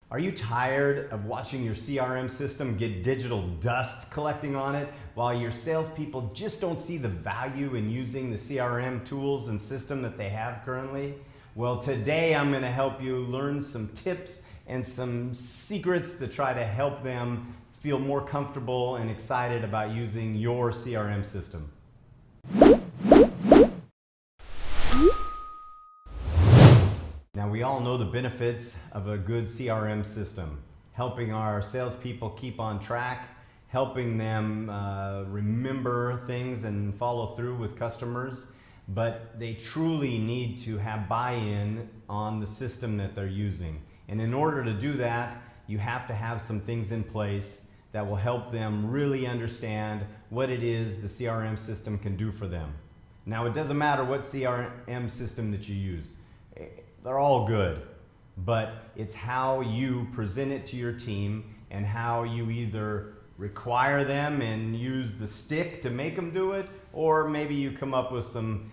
Are you tired of watching your CRM system get digital dust collecting on it while your salespeople just don't see the value in using the CRM tools and system that they have currently? Well, today I'm going to help you learn some tips and some secrets to try to help them feel more comfortable and excited about using your CRM system. Now, we all know the benefits of a good CRM system, helping our salespeople keep on track, helping them remember things and follow through with customers, but they truly need to have buy-in on the system that they're using. And in order to do that, you have to have some things in place that will help them really understand what it is the CRM system can do for them. Now, it doesn't matter what CRM system that you use. They're all good, but it's how you present it to your team and how you either require them and use the stick to make them do it, or maybe you come up with some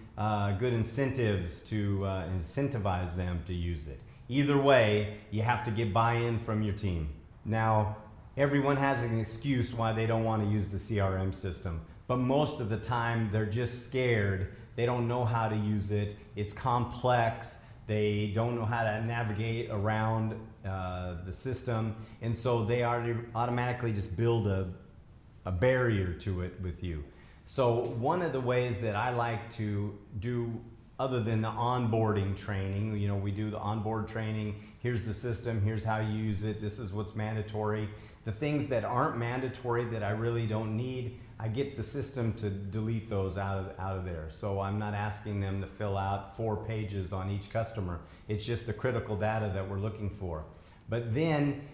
good incentives to incentivize them to use it. Either way, you have to get buy-in from your team. Now, everyone has an excuse why they don't want to use the CRM system, but most of the time they're just scared. They don't know how to use it. It's complex. They don't know how to navigate around the system, and so they automatically just build a barrier to it with you. So one of the ways that I like to do, other than the onboarding training, you know, we do the onboard training, here's the system, here's how you use it, this is what's mandatory. The things that aren't mandatory that I really don't need, I get the system to delete those out of there. So I'm not asking them to fill out 4 pages on each customer. It's just the critical data that we're looking for. But then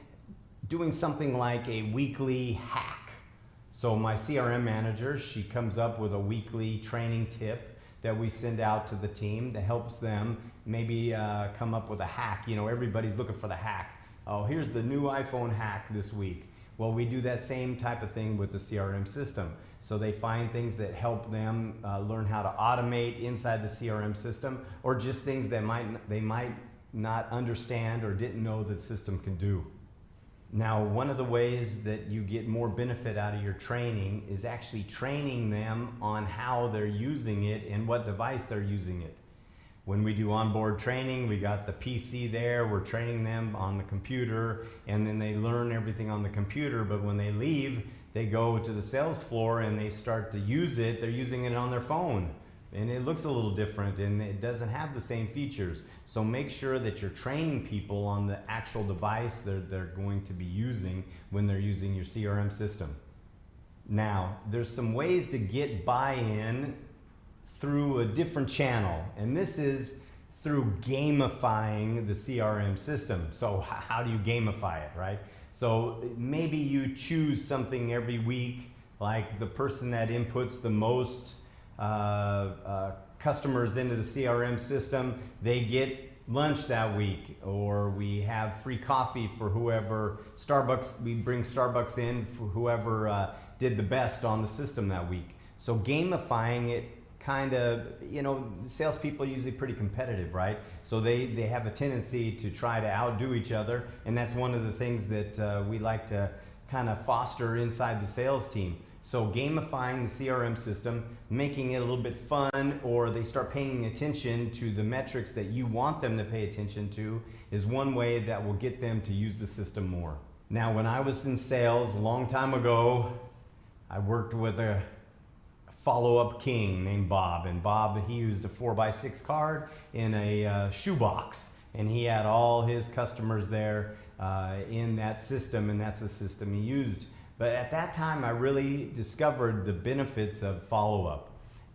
doing something like a weekly hack. So my CRM manager, she comes up with a weekly training tip that we send out to the team that helps them maybe come up with a hack. You know, everybody's looking for the hack. Oh, here's the new iPhone hack this week. Well, we do that same type of thing with the CRM system. So they find things that help them learn how to automate inside the CRM system, or just things that they might not understand or didn't know the system can do. Now, one of the ways that you get more benefit out of your training is actually training them on how they're using it and what device they're using it. When we do onboard training, we got the PC there, we're training them on the computer, and then they learn everything on the computer, but when they leave, they go to the sales floor and they start to use it, they're using it on their phone. And it looks a little different and it doesn't have the same features. So make sure that you're training people on the actual device they're going to be using when they're using your CRM system. Now, there's some ways to get buy-in through a different channel, and this is through gamifying the CRM system. So how do you gamify it, right? So maybe you choose something every week, like the person that inputs the most customers into the CRM system, they get lunch that week, or we have free coffee for whoever, we bring Starbucks in for whoever did the best on the system that week. So gamifying it, kind of, you know, salespeople are usually pretty competitive, right? So they have a tendency to try to outdo each other, and that's one of the things that we like to kind of foster inside the sales team. So gamifying the CRM system, making it a little bit fun, or they start paying attention to the metrics that you want them to pay attention to, is one way that will get them to use the system more. Now, when I was in sales a long time ago, I worked with a follow-up king named Bob, and Bob, he used a 4x6 card in a shoebox, and he had all his customers there in that system, and that's the system he used. But at that time, I really discovered the benefits of follow-up.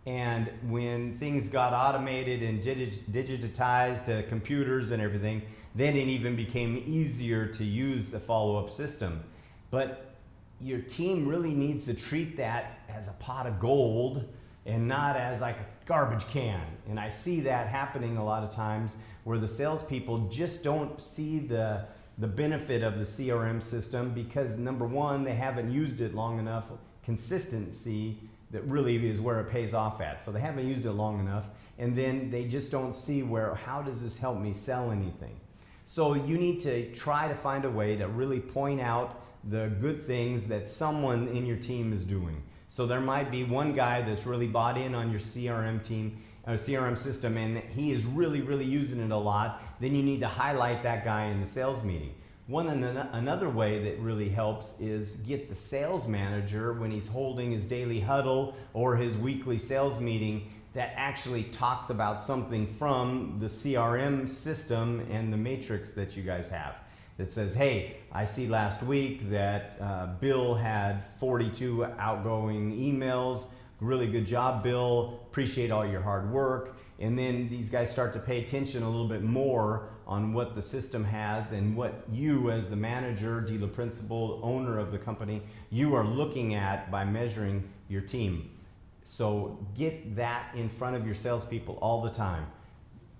And when things got automated and digitized to computers and everything, then it even became easier to use the follow-up system. But your team really needs to treat that as a pot of gold and not as like a garbage can. And I see that happening a lot of times where the salespeople just don't see the benefit of the CRM system because, number one, they haven't used it long enough. Consistency, that really is where it pays off at. So they haven't used it long enough, and then they just don't see how does this help me sell anything? So you need to try to find a way to really point out the good things that someone in your team is doing. So there might be one guy that's really bought in on your CRM team, or CRM system, and he is really using it a lot. Then you need to highlight that guy in the sales meeting. Another way that really helps is get the sales manager, when he's holding his daily huddle or his weekly sales meeting, that actually talks about something from the CRM system and the matrix that you guys have. That says, hey, I see last week that Bill had 42 outgoing emails. Really good job, Bill. Appreciate all your hard work. And then these guys start to pay attention a little bit more on what the system has and what you, as the manager, dealer principal, owner of the company, you are looking at by measuring your team. So get that in front of your salespeople all the time.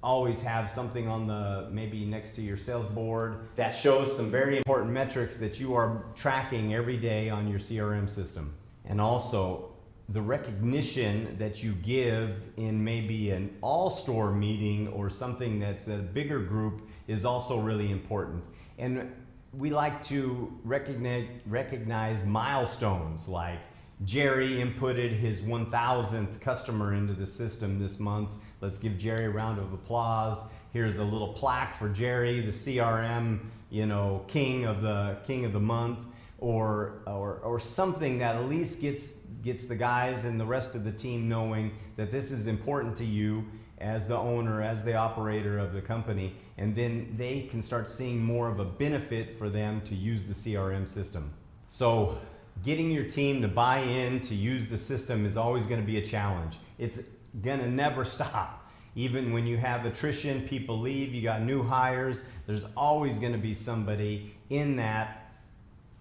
Always have something on the, maybe next to your sales board, that shows some very important metrics that you are tracking every day on your CRM system. And also the recognition that you give in maybe an all-store meeting or something that's a bigger group is also really important. And we like to recognize milestones, like Jerry inputted his 1,000th customer into the system this month. Let's give Jerry a round of applause. Here's a little plaque for Jerry, the CRM, king of the month, or something that at least gets the guys and the rest of the team knowing that this is important to you as the owner, as the operator of the company, and then they can start seeing more of a benefit for them to use the CRM system. So getting your team to buy in to use the system is always going to be a challenge. It's going to never stop. Even when you have attrition, people leave, you got new hires, there's always going to be somebody in that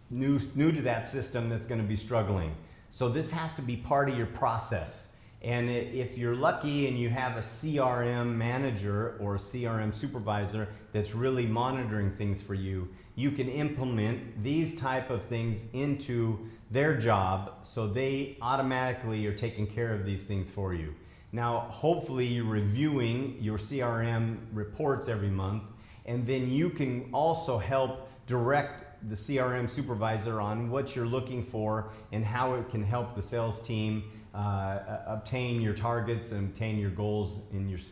new to that system that's going to be struggling. So this has to be part of your process. And if you're lucky and you have a CRM manager or a CRM supervisor that's really monitoring things for you, you can implement these type of things into their job so they automatically are taking care of these things for you. Now, hopefully you're reviewing your CRM reports every month, and then you can also help direct the CRM supervisor on what you're looking for and how it can help the sales team obtain your targets and obtain your goals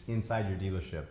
inside your dealership.